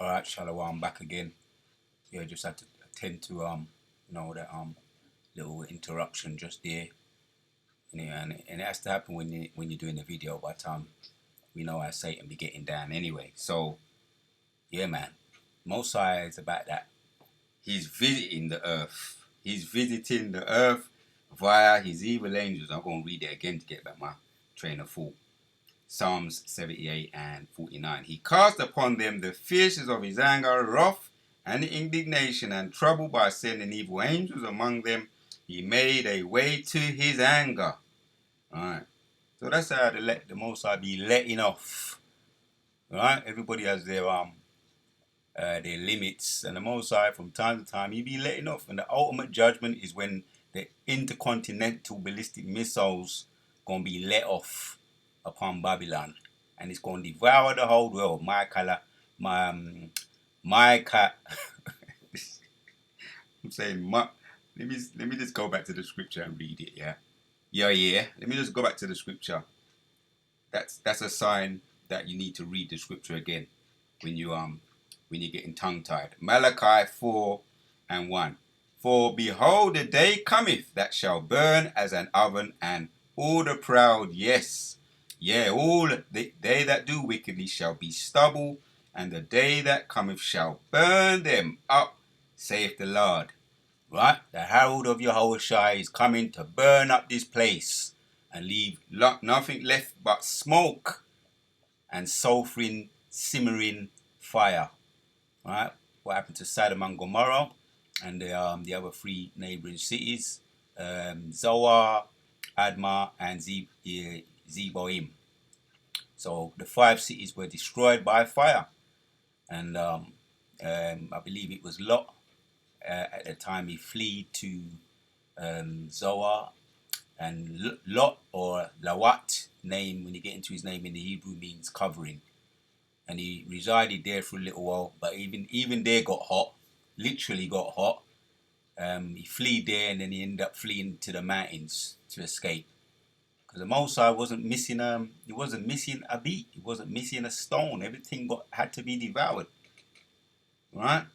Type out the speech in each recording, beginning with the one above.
Alright, Shalom, back again. Yeah, just had to attend to that little interruption just there. And it has to happen when you're doing the video, but we know how Satan be getting down anyway. So yeah, man. Mosai is about that. He's visiting the earth. He's visiting the earth via his evil angels. I'm gonna read it again to get back my train of thought. Psalms 78 and 49. He cast upon them the fierceness of his anger, wrath, and indignation, and trouble by sending evil angels among them. He made a way to his anger. Alright. So that's how the Most High be letting off. Alright? Everybody has their limits, and the Most High from time to time he be letting off. And the ultimate judgment is when the intercontinental ballistic missiles gonna be let off upon Babylon, and it's going to devour the whole world. I'm saying, let me just go back to the scripture and read it. Yeah. Let me just go back to the scripture. That's a sign that you need to read the scripture again when you're getting tongue tied. Malachi 4 and 1. For behold, the day cometh that shall burn as an oven, and all the proud, yes. Yea, all they that do wickedly shall be stubble, and the day that cometh shall burn them up, saith the Lord. Right? The herald of Yahushua is coming to burn up this place and leave nothing left but smoke and sulfuring, simmering fire. Right? What happened to Sodom and Gomorrah and the other three neighboring cities, Zoar, Admah, and Zeboim. So the 5 cities were destroyed by fire, and I believe it was Lot. At the time he fled to Zoar, and Lot, or Lawat, name when you get into his name in the Hebrew, means covering, and he resided there for a little while. But even there got hot, literally got hot. He fled there, and then he ended up fleeing to the mountains to escape. Because the Most High wasn't missing he wasn't missing a beat, he wasn't missing a stone. Everything had to be devoured. Right?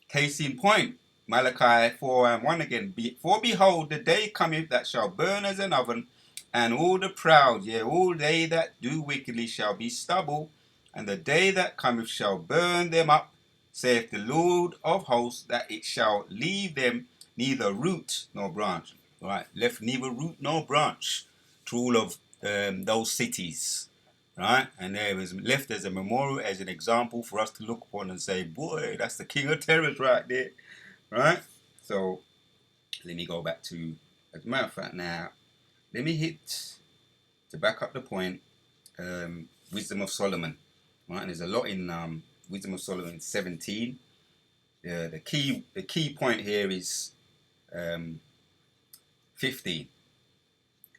Case in point, Malachi 4 and 1 again. For behold, the day cometh that shall burn as an oven, and all the proud, yea, all they that do wickedly shall be stubble, and the day that cometh shall burn them up, saith the Lord of hosts, that it shall leave them neither root nor branch. Right, left neither root nor branch to all of those cities. Right, and there was left as a memorial, as an example for us to look upon and say, boy, that's the king of terrors right there. Right, so let me go back to, as a matter of fact, now let me hit, to back up the point, Wisdom of Solomon. Right, and there's a lot in Wisdom of Solomon 17. The key point here is 15.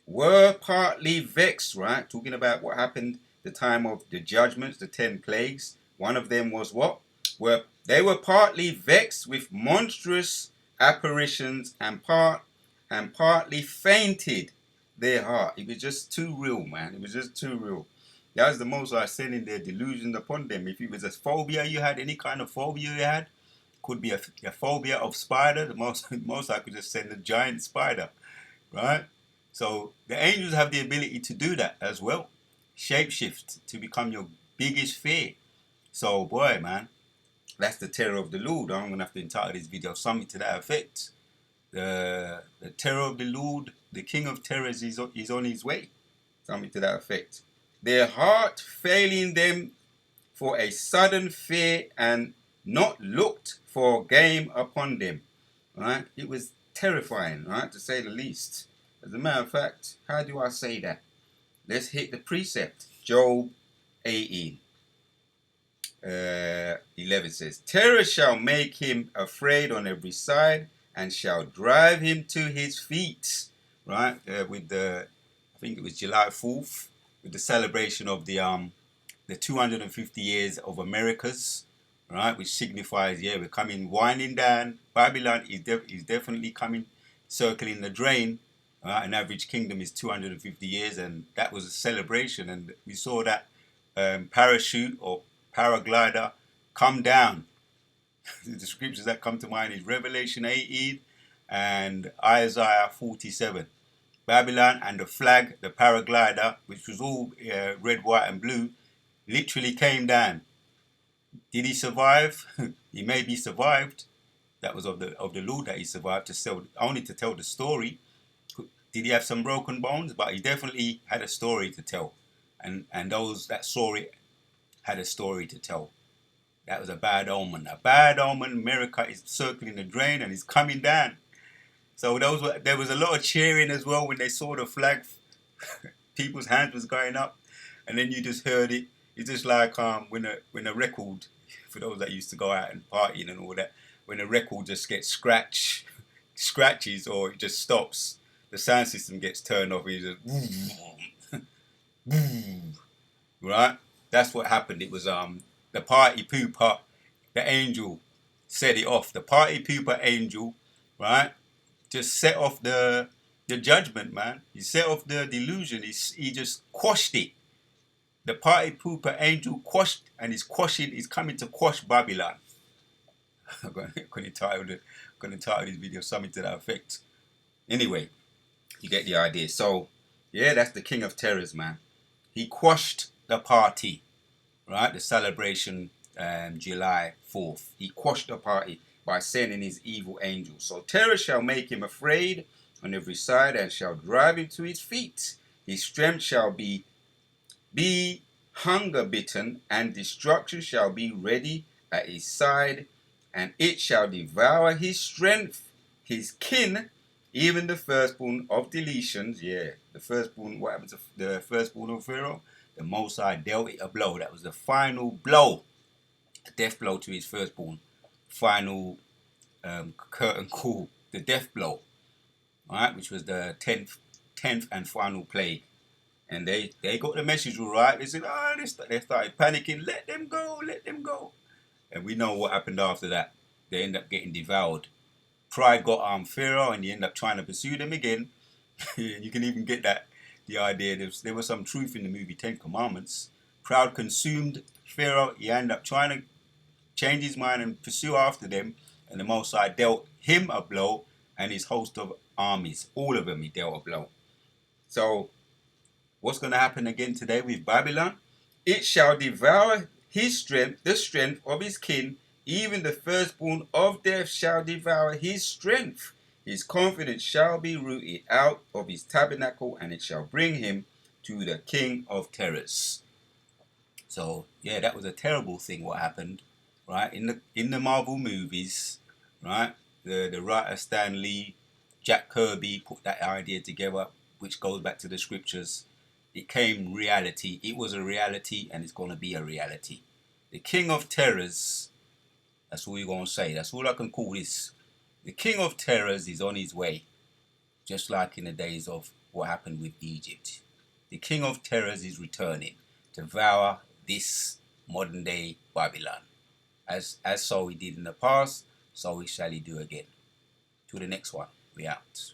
Were partly vexed, right? Talking about what happened the time of the judgments, the 10 plagues. One of them was what? They were partly vexed with monstrous apparitions, and partly fainted their heart. It was just too real, man. It was just too real. That was the Most High sending their delusion upon them. If it was a phobia you had, any kind of phobia you had, could be a phobia of spider, the most I could just send a giant spider, right? So the angels have the ability to do that as well, shapeshift to become your biggest fear. So boy, man, that's the terror of the Lord. I'm gonna have to entitle this video something to that effect. The terror of the Lord, the King of terrors, is on his way. Something to that effect. Their heart failing them for a sudden fear, and not looked for game upon them. Right? It was terrifying, right, to say the least. As a matter of fact, how do I say that? Let's hit the precept. Job 18. 11 says, terror shall make him afraid on every side, and shall drive him to his feet. Right? With the, I think it was July 4th, with the celebration of the 250 years of Americas, right, which signifies, yeah, we're coming winding down. Babylon is definitely coming, circling the drain. An average kingdom is 250 years, and that was a celebration. And we saw that parachute or paraglider come down. The scriptures that come to mind is Revelation 18 and Isaiah 47. Babylon and the flag, the paraglider, which was all red, white, and blue, literally came down. Did he survive? He maybe survived. That was of the Lord that he survived to sell, only to tell the story. Did he have some broken bones? But he definitely had a story to tell, and those that saw it had a story to tell. That was a bad omen. A bad omen. America is circling the drain and is coming down. So there was a lot of cheering as well when they saw the flag. People's hands was going up, and then you just heard it. It's just like when a record, for those that used to go out and partying and all that, when a record just gets scratches or it just stops, the sound system gets turned off. It just right. That's what happened. It was the party pooper, the angel, set it off. The party pooper angel, right, just set off the judgment, man. He set off the delusion. He just quashed it. The party pooper angel quashed, and he's quashing. He's coming to quash Babylon. I'm going to title this video something to that effect. Anyway, you get the idea. So, yeah, that's the King of Terrors, man. He quashed the party, right? The celebration, July 4th. He quashed the party by sending his evil angels. So terror shall make him afraid on every side and shall drive him to his feet. His strength shall be hunger bitten, and destruction shall be ready at his side, and it shall devour his strength, his kin, even the firstborn of deletions. Yeah, the firstborn, what happened to the firstborn of Pharaoh? The Most High dealt it a blow. That was the final blow, a death blow to his firstborn. Final curtain call, the death blow, right, which was the 10th and final plague. And they got the message all right. They said, they started panicking, let them go, let them go. And we know what happened after that. They end up getting devoured. Pride got Pharaoh, and he ended up trying to pursue them again. You can even get the idea. There was some truth in the movie 10 Commandments. Pride consumed Pharaoh. He ended up trying to change his mind and pursue after them. And the Most High dealt him a blow and his host of armies. All of them he dealt a blow. So what's going to happen again today with Babylon? It shall devour his strength, the strength of his kin. Even the firstborn of death shall devour his strength. His confidence shall be rooted out of his tabernacle, and it shall bring him to the King of Terrors. So yeah, that was a terrible thing what happened, right? In the Marvel movies, right? The writer Stan Lee, Jack Kirby put that idea together, which goes back to the scriptures. It came reality. It was a reality, and it's going to be a reality. The King of Terrors, that's all you're going to say. That's all I can call this. The King of Terrors is on his way, just like in the days of what happened with Egypt. The King of Terrors is returning to devour this modern day Babylon. As so he did in the past, so shall he do again. To the next one. We out.